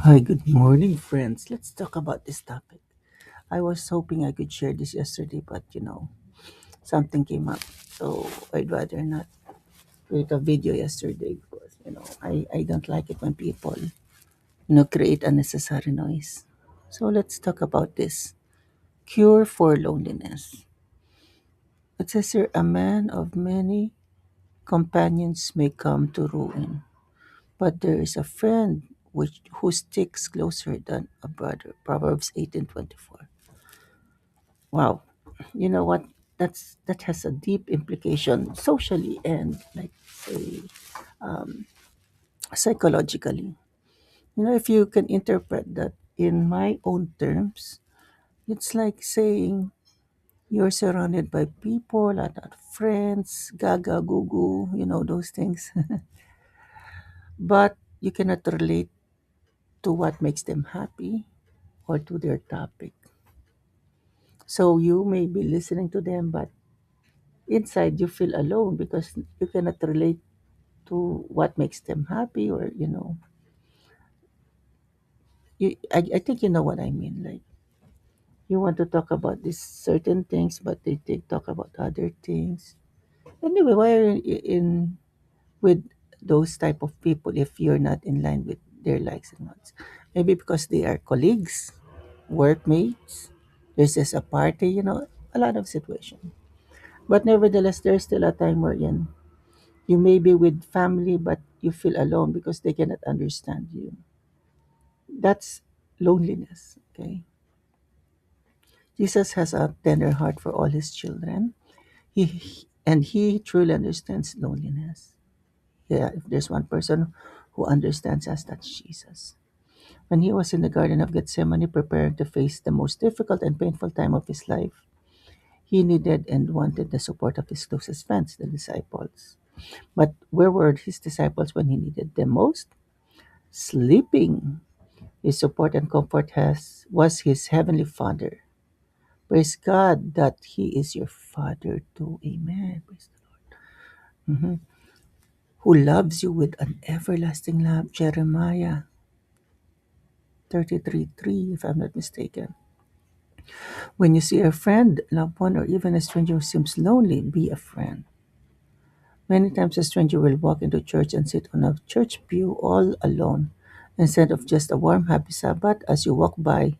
Hi, good morning, friends. Let's talk about this topic. I was hoping I could share this yesterday, but something came up. So I'd rather not create a video yesterday because, I don't like it when people, create unnecessary noise. So let's talk about this cure for loneliness. It says here, a man of many companions may come to ruin, but there is a friend who sticks closer than a brother. Proverbs 18:24. Wow. You know what? That has a deep implication socially and like say psychologically. If you can interpret that in my own terms, it's like saying you're surrounded by people, a lot of friends, gaga, goo goo, those things. But you cannot relate to what makes them happy or to their topic. So you may be listening to them, but inside you feel alone because you cannot relate to what makes them happy, or I think you know what I mean. Like, you want to talk about these certain things, but they talk about other things. Anyway, why are you in with those type of people if you're not in line with their likes and wants? Maybe because they are colleagues, workmates. There's just a party, a lot of situation. But nevertheless, there's still a time wherein you may be with family, but you feel alone because they cannot understand you. That's loneliness. Okay. Jesus has a tender heart for all his children. He truly understands loneliness. Yeah, if there's one person who understands us, that's Jesus. When he was in the Garden of Gethsemane preparing to face the most difficult and painful time of his life, he needed and wanted the support of his closest friends, the disciples. But where were his disciples when he needed them most? Sleeping. His support and comfort was his heavenly Father. Praise God that He is your Father too. Amen. Praise the Lord. Who loves you with an everlasting love. Jeremiah 33:3, if I'm not mistaken. When you see a friend, loved one, or even a stranger who seems lonely, be a friend. Many times a stranger will walk into church and sit on a church pew all alone. Instead of just a warm, happy Sabbath, as you walk by,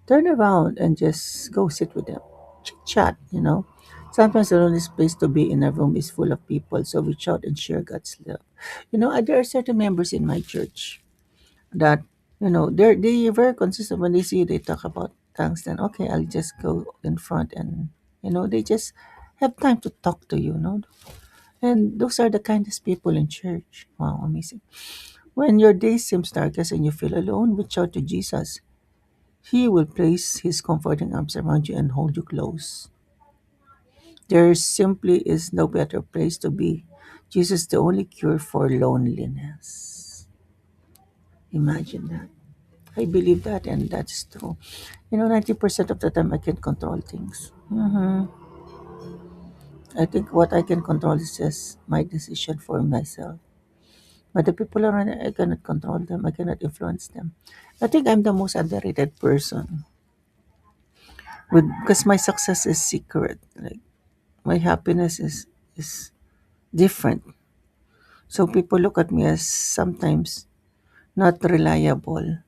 turn around and just go sit with them. Chit chat. Sometimes the only place to be in a room is full of people, so reach out and share God's love. There are certain members in my church that, they're very consistent when they see you, they talk about things, then okay, I'll just go in front and, they just have time to talk to you. And those are the kindest people in church. Wow, amazing. When your day seems darkest and you feel alone, reach out to Jesus. He will place his comforting arms around you and hold you close. There simply is no better place to be. Jesus is the only cure for loneliness. Imagine that. I believe that, and that's true. 90% of the time I can control things. I think what I can control is just my decision for myself. But the people around me, I cannot control them. I cannot influence them. I think I'm the most underrated person because my success is secret. Like, my happiness is different. So people look at me as sometimes not reliable.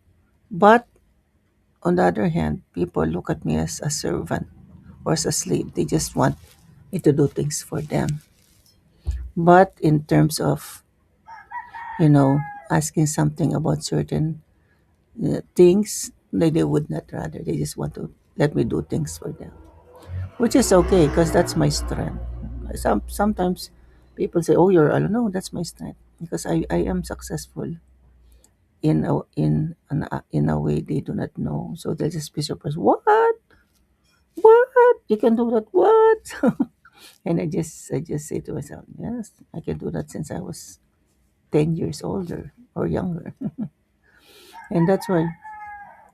But on the other hand, people look at me as a servant or as a slave. They just want me to do things for them. But in terms of, you know, asking something about certain things, they would not rather. They just want to let me do things for them, which is okay because that's my strength. Sometimes people say, "Oh, you're alone." No, that's my strength because I am successful in a way they do not know. So they'll just be surprised. What? You can do that? What? And I just say to myself, yes, I can do that since I was 10 years older or younger, and that's why.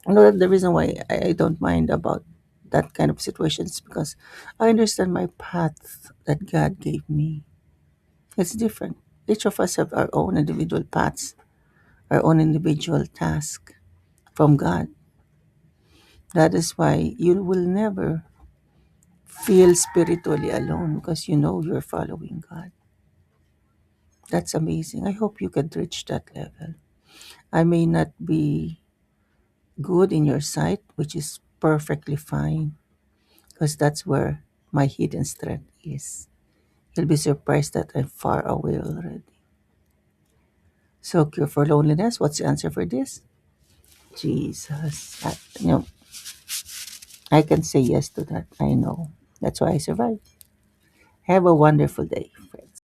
The reason why I don't mind about that kind of situations because I understand my path that God gave me. It's different. Each of us have our own individual paths, our own individual task. from God. That is why you will never feel spiritually alone because you know you're following God. That's amazing. I hope you can reach that level. I may not be good in your sight, which is perfectly fine because that's where my hidden strength is. You'll be surprised that I'm far away already. So, cure for loneliness, what's the answer for this? Jesus. I can say yes to that. I know. That's why I survived. Have a wonderful day, friend.